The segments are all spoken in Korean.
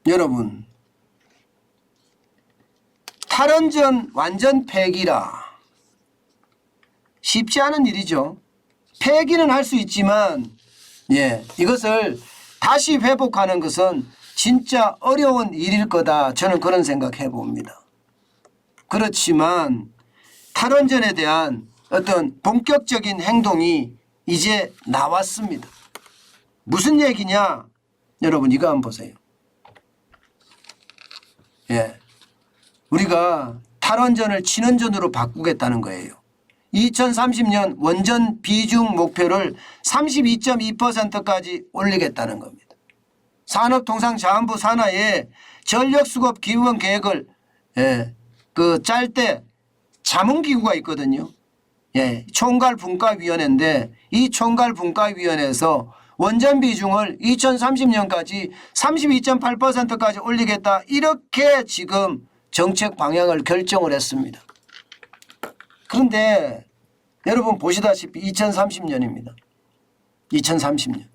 여러분, 탈원전 완전 폐기라 쉽지 않은 일이죠. 폐기는 할 수 있지만 이것을 다시 회복하는 것은 진짜 어려운 일일 거다. 저는 그런 생각해 봅니다. 그렇지만 탈원전에 대한 어떤 본격적인 행동이 이제 나왔습니다. 무슨 얘기냐? 여러분 이거 한번 보세요. 우리가 탈원전을 친원전으로 바꾸겠다는 거예요. 2030년 원전 비중 목표를 32.2%까지 올리겠다는 겁니다. 산업통상자원부 산하에 전력수급 기원 계획을 짤 때 자문기구가 있거든요. 총괄분과위원회인데 이 총괄분과위원회에서 원전 비중을 2030년까지 32.8%까지 올리겠다 이렇게 지금 정책 방향을 결정을 했습니다. 그런데 여러분 보시다시피 2030년입니다. 2030년.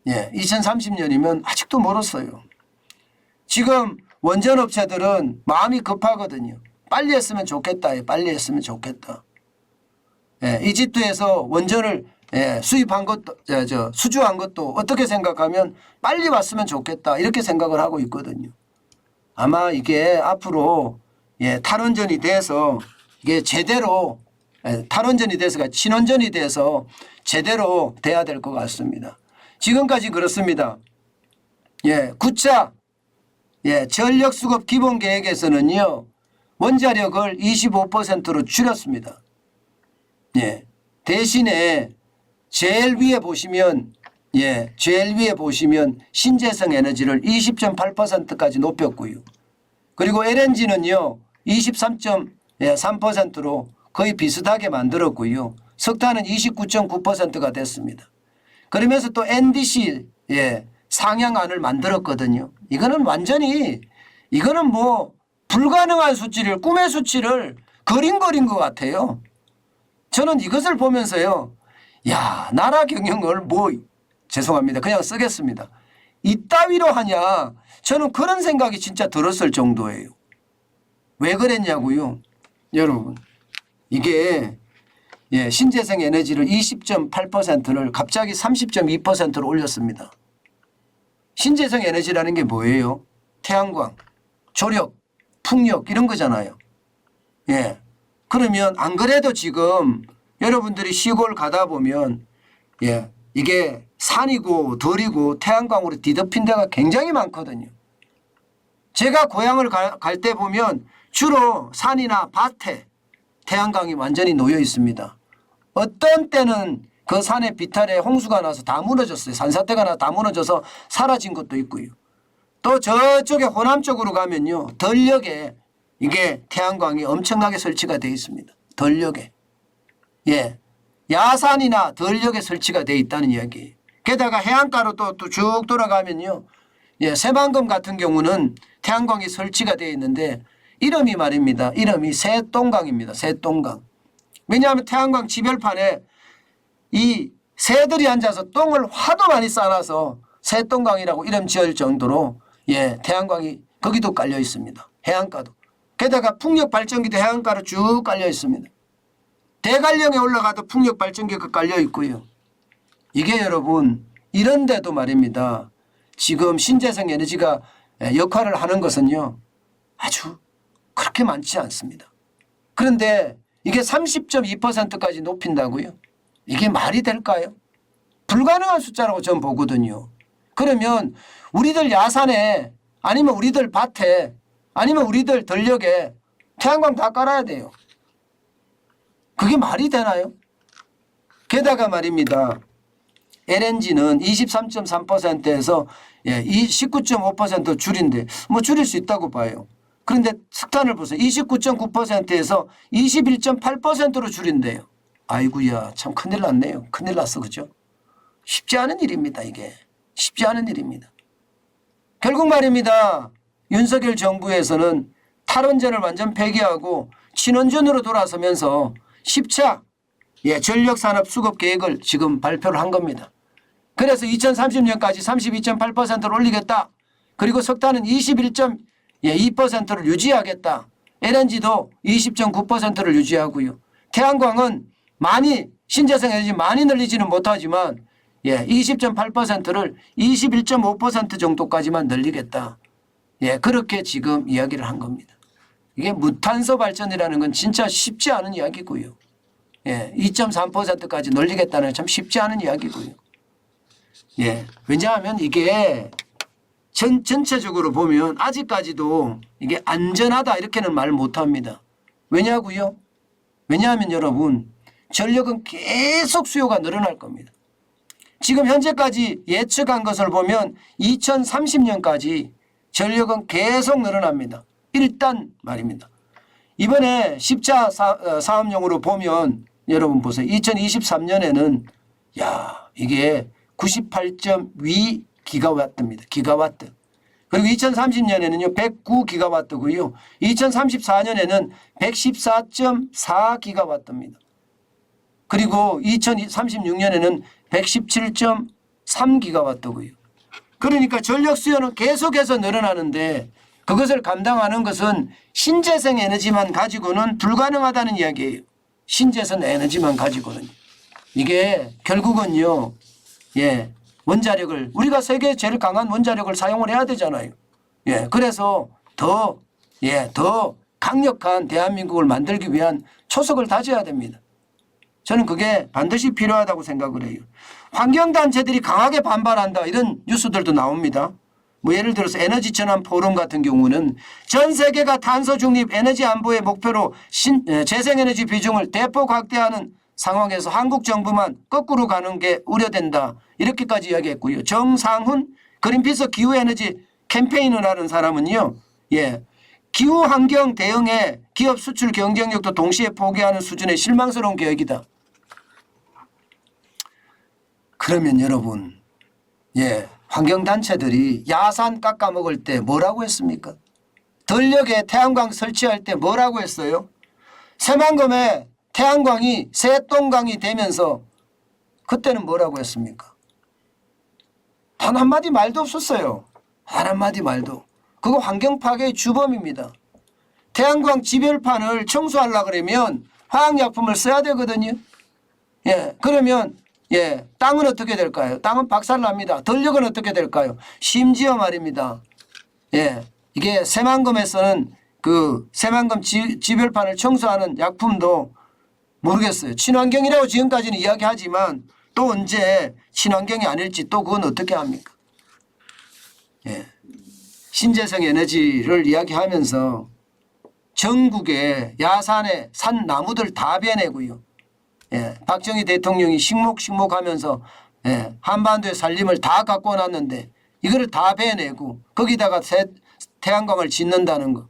2030년이면 아직도 멀었어요. 지금 원전업체들은 마음이 급하거든요. 빨리 했으면 좋겠다. 빨리 했으면 좋겠다. 이집트에서 원전을 수입한 것도 수주한 것도 어떻게 생각하면 빨리 왔으면 좋겠다 이렇게 생각을 하고 있거든요. 아마 이게 앞으로 탈원전이 돼서 이게 제대로 탈원전이 돼서가 친원전이 돼서 제대로 돼야 될 것 같습니다. 지금까지 그렇습니다. 9차 전력수급 기본계획에서는요. 원자력을 25%로 줄였습니다. 대신에 제일 위에 보시면 신재생 에너지를 20.8%까지 높였고요. 그리고 LNG는요. 23.3%로 거의 비슷하게 만들었고요. 석탄은 29.9%가 됐습니다. 그러면서 또 NDC 상향안을 만들었거든요. 이거는 완전히 이거는 뭐 불가능한 수치를 꿈의 수치를 그린 것 같아요. 저는 이것을 보면서요. 야 나라 경영을 죄송합니다. 그냥 쓰겠습니다. 이따위로 하냐 저는 그런 생각이 진짜 들었을 정도예요. 왜 그랬냐고요. 여러분 이게 신재생 에너지를 20.8%를 갑자기 30.2%로 올렸습니다. 신재생 에너지라는 게 뭐예요? 태양광, 조력, 풍력 이런 거잖아요. 그러면 안 그래도 지금 여러분들이 시골 가다 보면 이게 산이고 들이고 태양광으로 뒤덮인 데가 굉장히 많거든요. 제가 고향을 갈 때 보면 주로 산이나 밭에 태양광이 완전히 놓여 있습니다. 어떤 때는 그 산의 비탈에 홍수가 나서 다 무너졌어요. 산사태가 나서 다 무너져서 사라진 것도 있고요. 또 저쪽에 호남 쪽으로 가면요. 덜역에 이게 태양광이 엄청나게 설치가 되어 있습니다. 덜역에. 야산이나 덜역에 설치가 되어 있다는 이야기예요. 게다가 해안가로 또 쭉 돌아가면요. 새만금 같은 경우는 태양광이 설치가 되어 있는데 이름이 말입니다. 이름이 새똥강입니다. 새똥강. 왜냐하면 태양광 지별판에 이 새들이 앉아서 똥을 하도 많이 싸놔서 새똥강이라고 이름 지을 정도로 태양광이 거기도 깔려 있습니다. 해안가도. 게다가 풍력 발전기도 해안가로 쭉 깔려 있습니다. 대관령에 올라가도 풍력 발전기가 깔려 있고요. 이게 여러분 이런데도 말입니다. 지금 신재생 에너지가 역할을 하는 것은요. 아주 그렇게 많지 않습니다. 그런데 이게 30.2%까지 높인다고요? 이게 말이 될까요? 불가능한 숫자라고 저는 보거든요. 그러면 우리들 야산에 아니면 우리들 밭에 아니면 우리들 덜역에 태양광 다 깔아야 돼요. 그게 말이 되나요? 게다가 말입니다. LNG는 23.3%에서 19.5% 줄인데 줄일 수 있다고 봐요. 그런데 석탄을 보세요. 29.9%에서 21.8%로 줄인대요. 아이고야 참 큰일 났네요. 큰일 났어. 그죠? 쉽지 않은 일입니다. 이게. 쉽지 않은 일입니다. 결국 말입니다. 윤석열 정부에서는 탈원전을 완전 폐기하고 친원전으로 돌아서면서 10차 전력산업 수급 계획을 지금 발표를 한 겁니다. 그래서 2030년까지 32.8%를 올리겠다. 그리고 석탄은 21.2%를 유지하겠다. LNG도 20.9%를 유지하고요. 태양광은 많이 신재생 에너지 많이 늘리지는 못하지만 20.8%를 21.5% 정도까지만 늘리겠다. 그렇게 지금 이야기를 한 겁니다. 이게 무탄소 발전이라는 건 진짜 쉽지 않은 이야기고요. 2.3%까지 늘리겠다는 건 참 쉽지 않은 이야기고요. 왜냐하면 이게 전체적으로 보면 아직까지도 이게 안전하다 이렇게는 말 못합니다. 왜냐고요? 왜냐하면 여러분 전력은 계속 수요가 늘어날 겁니다. 지금 현재까지 예측한 것을 보면 2030년까지 전력은 계속 늘어납니다. 일단 말입니다. 이번에 10차 사업용으로 보면 여러분 보세요. 2023년에는 이게 98.2 기가와트입니다. 기가와트. 그리고 2030년에는요 109기가와트고요. 2034년에는 114.4 기가와트입니다. 그리고 2036년에는 117.3 기가와트고요. 그러니까 전력 수요는 계속해서 늘어나는데 그것을 감당하는 것은 신재생 에너지만 가지고는 불가능하다는 이야기예요. 신재생 에너지만 가지고는. 이게 결국은요. 원자력을 우리가 세계 제일 강한 원자력을 사용을 해야 되잖아요. 그래서 더 강력한 대한민국을 만들기 위한 초석을 다져야 됩니다. 저는 그게 반드시 필요하다고 생각을 해요. 환경단체들이 강하게 반발한다 이런 뉴스들도 나옵니다. 예를 들어서 에너지 전환 포럼 같은 경우는 전 세계가 탄소 중립 에너지 안보의 목표로 재생에너지 비중을 대폭 확대하는 상황에서 한국 정부만 거꾸로 가는 게 우려된다. 이렇게까지 이야기했고요. 정상훈 그린피스 기후에너지 캠페인을 하는 사람은요. 기후환경 대응에 기업 수출 경쟁력도 동시에 포기하는 수준의 실망스러운 계획이다. 그러면 여러분 환경단체들이 야산 깎아먹을 때 뭐라고 했습니까? 전력에 태양광 설치할 때 뭐라고 했어요? 새만금에 태양광이 새똥강이 되면서 그때는 뭐라고 했습니까? 단 한마디 말도 없었어요. 단 한마디 말도. 그거 환경 파괴의 주범입니다. 태양광 지별판을 청소하려고 그러면 화학약품을 써야 되거든요. 그러면 땅은 어떻게 될까요? 땅은 박살납니다. 전력은 어떻게 될까요? 심지어 말입니다. 이게 새만금에서는 그 새만금 지별판을 청소하는 약품도 모르겠어요. 친환경이라고 지금까지는 이야기하지만 또 언제 친환경이 아닐지 또 그건 어떻게 합니까? 신재생 에너지를 이야기하면서 전국에 야산에 산 나무들 다 베내고요. 박정희 대통령이 식목하면서 한반도의 산림을 다 갖고 놨는데 이거를 다 베내고 거기다가 태양광을 짓는다는 거.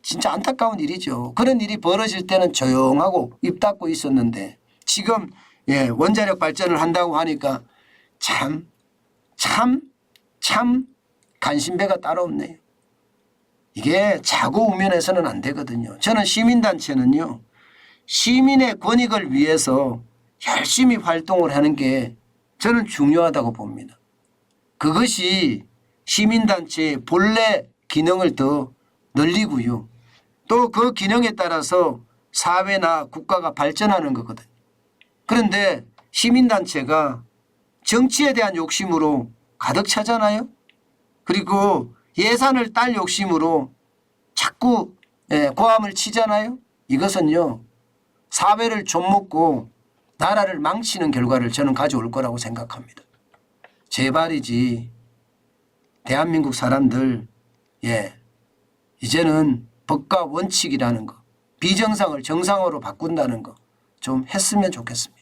진짜 안타까운 일이죠. 그런 일이 벌어질 때는 조용하고 입 닫고 있었는데 지금 원자력 발전을 한다고 하니까 참 간신배가 따로 없네요. 이게 자고 우면해서는 안 되거든요. 저는 시민단체는요. 시민의 권익을 위해서 열심히 활동을 하는 게 저는 중요하다고 봅니다. 그것이 시민단체의 본래 기능을 더 늘리고요. 또 그 기능에 따라서 사회나 국가가 발전하는 거거든요. 그런데 시민단체가 정치에 대한 욕심으로 가득 차잖아요. 그리고 예산을 딸 욕심으로 자꾸 고함을 치잖아요. 이것은요. 사회를 좀먹고 나라를 망치는 결과를 저는 가져올 거라고 생각합니다. 제발이지 대한민국 사람들 이제는 법과 원칙이라는 거 비정상을 정상으로 바꾼다는 거 좀 했으면 좋겠습니다.